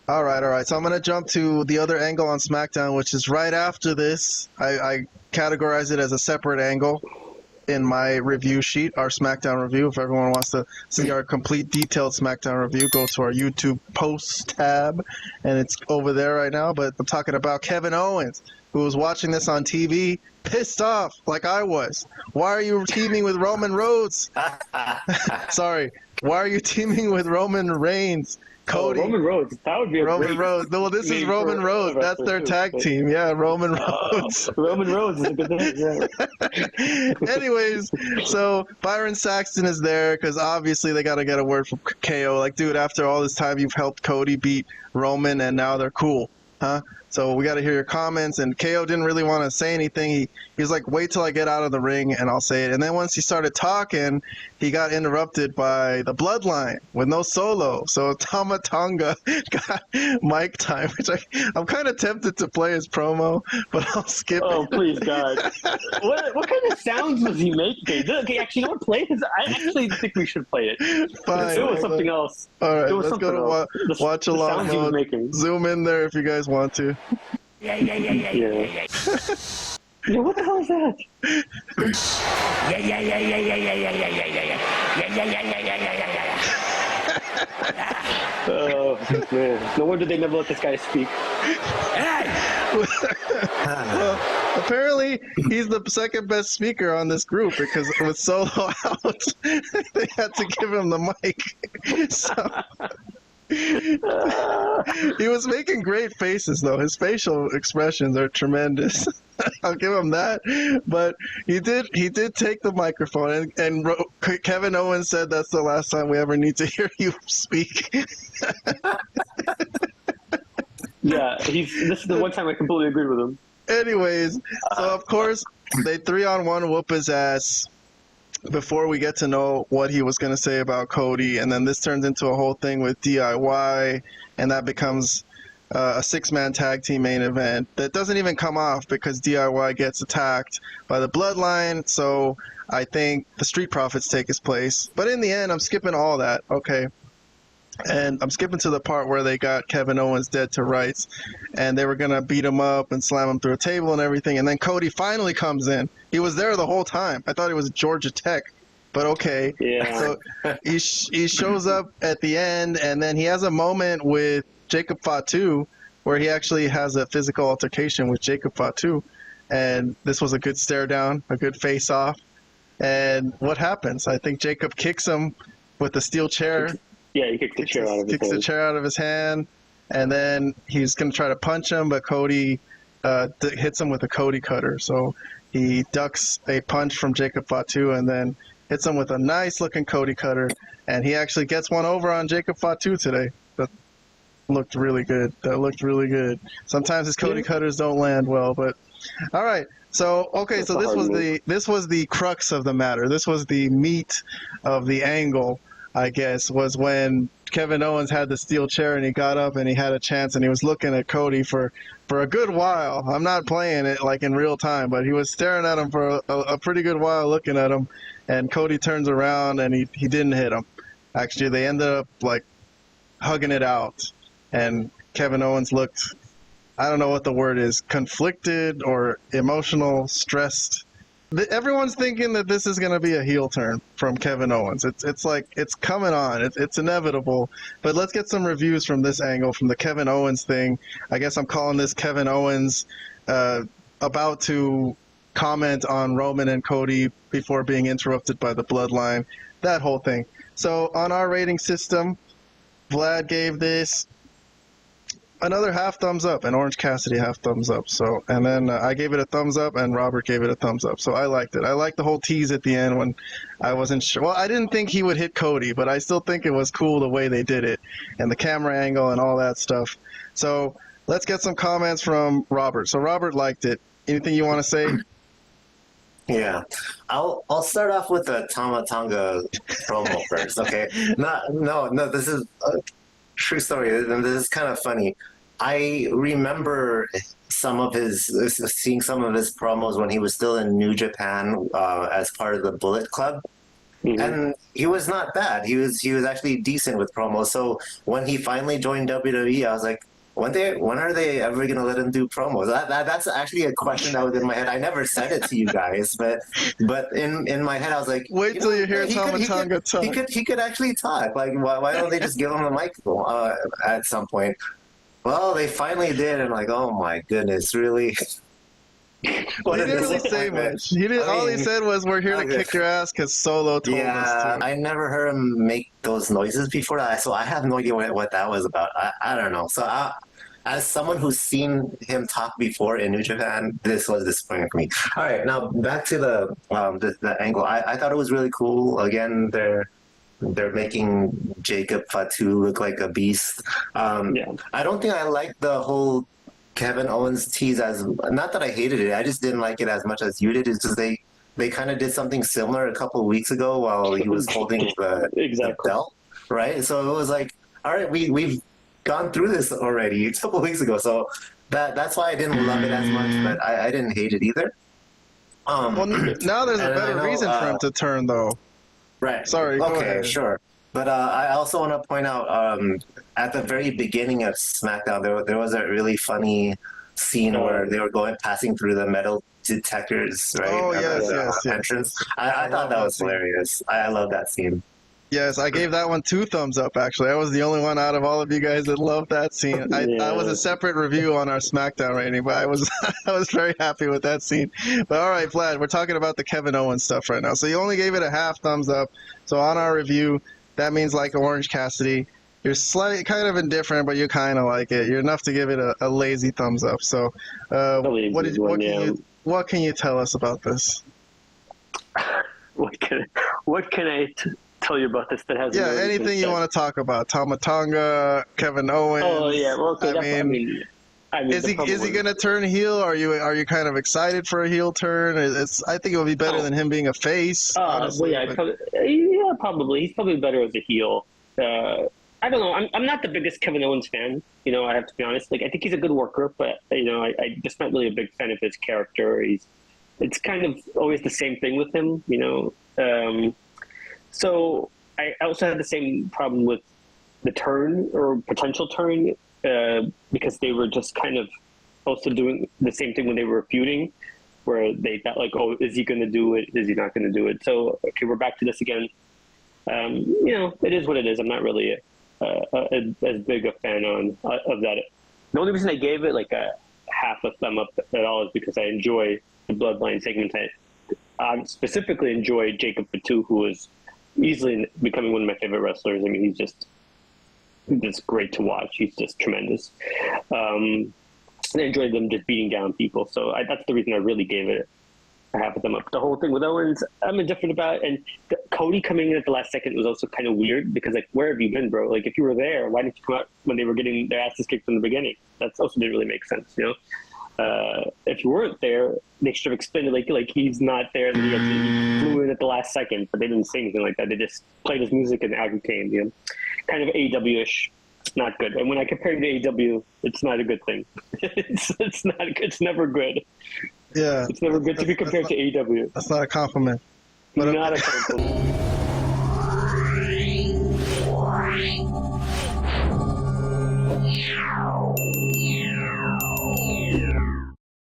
All right. So I'm going to jump to the other angle on SmackDown, which is right after this. I categorize it as a separate angle in my review sheet, our SmackDown review. If everyone wants to see our complete detailed SmackDown review, go to our YouTube posts tab, and it's over there right now. But I'm talking about Kevin Owens, who was watching this on TV, pissed off like I was. Why are you teaming with Roman Rhodes? Sorry. Why are you teaming with Roman Reigns? Cody. Oh, Roman Rhodes. That would be a Roman great Rhodes. No, this is Roman Rhodes. That's their tag team. Yeah, Roman Rhodes. Roman Rhodes is a good name. Yeah. Anyways, so Byron Saxton is there because obviously they got to get a word from KO. Like, dude, after all this time, you've helped Cody beat Roman, and now they're cool, huh? So we got to hear your comments. And KO didn't really want to say anything. He was like, wait till I get out of the ring and I'll say it. And then once he started talking, he got interrupted by the Bloodline with no Solo. So Tama Tonga got mic time, which I'm kind of tempted to play his promo, but I'll skip it. Oh, please, God. What kind of sounds was he making? Okay, actually, you know what? Play his. I actually think we should play it. Fine. It was something else. All right, let's go to watch along mode. Zoom in there if you guys want to. Yeah. Yeah, what the hell is that? Oh, man. No wonder they never let this guy speak. Well, apparently, he's the second best speaker on this group because with Solo out, they had to give him the mic. So, he was making great faces, though. His facial expressions are tremendous. I'll give him that. But he did take the microphone, and Kevin Owens said that's the last time we ever need to hear you speak. Yeah, this is the one time I completely agreed with him. Anyways, so of course, they 3-on-1 whoop his ass before we get to know what he was going to say about Cody, and then this turns into a whole thing with DIY, and that becomes a 6-man tag team main event that doesn't even come off because DIY gets attacked by the Bloodline, so I think the Street Profits take his place. But in the end, I'm skipping all that, okay? And I'm skipping to the part where they got Kevin Owens dead to rights, and they were going to beat him up and slam him through a table and everything, and then Cody finally comes in. He was there the whole time. I thought he was Georgia Tech, but okay. Yeah. So he shows up at the end, and then he has a moment with Jacob Fatu where he actually has a physical altercation with Jacob Fatu, and this was a good stare down, a good face off. And what happens? I think Jacob kicks him with the steel chair. Yeah, he kicks the chair out of his hand, and then he's going to try to punch him, but Cody hits him with a Cody cutter. So he ducks a punch from Jacob Fatu and then hits him with a nice-looking Cody cutter, and he actually gets one over on Jacob Fatu today. That looked really good. Sometimes his Cody cutters don't land well, but all right. So okay, so this was the crux of the matter. This was the meat of the angle, I guess, was when Kevin Owens had the steel chair and he got up and he had a chance and he was looking at Cody for a good while. I'm not playing it like in real time, but he was staring at him for a pretty good while, looking at him, and Cody turns around and he didn't hit him. Actually, they ended up like hugging it out, and Kevin Owens looked, I don't know what the word is, conflicted or emotional, stressed. Everyone's thinking that this is going to be a heel turn from Kevin Owens. It's like it's coming on. It's inevitable. But let's get some reviews from this angle, from the Kevin Owens thing. I guess I'm calling this Kevin Owens about to comment on Roman and Cody before being interrupted by the Bloodline. That whole thing. So on our rating system, Vlad gave this another half thumbs up, and OrangeCassidy half thumbs up. So, and then I gave it a thumbs up, and Robert gave it a thumbs up. So I liked it. I liked the whole tease at the end when I wasn't sure. Well, I didn't think he would hit Cody, but I still think it was cool the way they did it, and the camera angle and all that stuff. So let's get some comments from Robert. So Robert liked it. Anything you want to say? Yeah, I'll start off with the Tama Tonga promo first. Okay, no, this is a true story, and this is kind of funny. I remember seeing some of his promos when he was still in New Japan as part of the Bullet Club, And he was not bad. He was actually decent with promos. So when he finally joined WWE, I was like, when are they ever gonna let him do promos? That's actually a question that was in my head. I never said it to you guys, but in my head I was like, wait till you hear Tama Tonga talk. He could actually talk. Like why don't they just give him a microphone at some point? Well, they finally did, and like, oh my goodness, really? Well, he didn't really say much. All he said was, "We're here to kick your ass," because Solo told us to. I never heard him make those noises before, so I have no idea what that was about. I don't know. So as someone who's seen him talk before in New Japan, this was disappointing for me. All right, now back to the angle. I thought it was really cool. Again, they're making Jacob Fatu look like a beast. I don't think I like the whole Kevin Owens tease not that I hated it. I just didn't like it as much as you did. It's just they kind of did something similar a couple of weeks ago while he was holding the belt, right? So it was like, all right, we've gone through this already a couple of weeks ago. So that's why I didn't love it as much, but I didn't hate it either. Well, now there's a better reason for him to turn, though. Right. Sorry. Go okay, ahead. Sure. But I also want to point out, at the very beginning of SmackDown, there was a really funny scene where they were passing through the metal detectors, right? Oh, yes. Entrance. I thought that was hilarious. I love that scene. Yes, I gave that one 2 thumbs up, actually. I was the only one out of all of you guys that loved that scene. I was a separate review on our SmackDown rating, but I was very happy with that scene. But all right, Vlad, we're talking about the Kevin Owens stuff right now. So you only gave it a half thumbs up. So on our review, that means like Orange-Cassidy. You're kind of indifferent, but you kind of like it. You're enough to give it a lazy thumbs up. So what can you tell us about this? What can I tell you about this that has? Yeah, anything you want to talk about? Tama Tonga, Kevin Owens. Oh yeah, well, okay, I mean, is he going to turn heel? Are you kind of excited for a heel turn? I think it would be better than him being a face. Honestly, probably. He's probably better as a heel. I don't know. I'm not the biggest Kevin Owens fan. I have to be honest. Like, I think he's a good worker, but I just not really a big fan of his character. It's kind of always the same thing with him. So I also had the same problem with the turn or potential turn. Because they were just kind of also doing the same thing when they were feuding, where they thought like, oh, is he going to do it? Is he not going to do it? So, okay, we're back to this again. It is what it is. I'm not really as big a fan of that. The only reason I gave it like a half a thumb up at all is because I enjoy the Bloodline segments. I specifically enjoy Jacob Fatu, who is easily becoming one of my favorite wrestlers. I mean, he's just great to watch. He's just tremendous. And I enjoyed them just beating down people. So that's the reason I really gave it a half of them up. The whole thing with Owens, I'm indifferent about. And Cody coming in at the last second was also kind of weird because, like, where have you been, bro? Like, if you were there, why didn't you come out when they were getting their asses kicked from the beginning? That also didn't really make sense, If you weren't there, they should have explained it like he's not there, and he flew in at the last second, but they didn't say anything like that. They just played his music and out he came, Kind of AEW-ish, not good. And when I compare it to AEW, it's not a good thing. It's not good. It's never good. Yeah. It's never good to be compared to AEW. That's not a compliment. Not a compliment.